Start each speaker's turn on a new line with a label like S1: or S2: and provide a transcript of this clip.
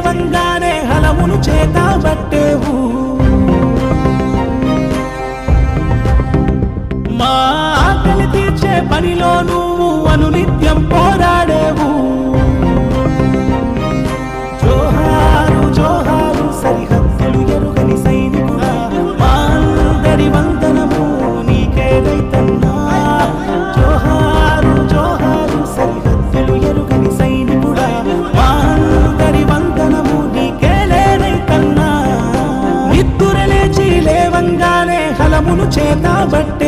S1: లేవంగానే హలమును చేతబట్టేవు. మా ఆకలి తీర్చే పనిలో నువ్వు అనునిత్యం పోరాడేవు. జోహారు జోహారు సరిహద్దులు ఎరుగని సైనికుడా, మా అందరి వందనము నీకే రైతన్నా. జోహారు జోహారు సరిహద్దులు ఎరుగని సైనికుడా, మా అందరి వందనము నీకే రైతన్నా. నిద్దుర లేచి లేవంగానే హలమును చేతబట్టి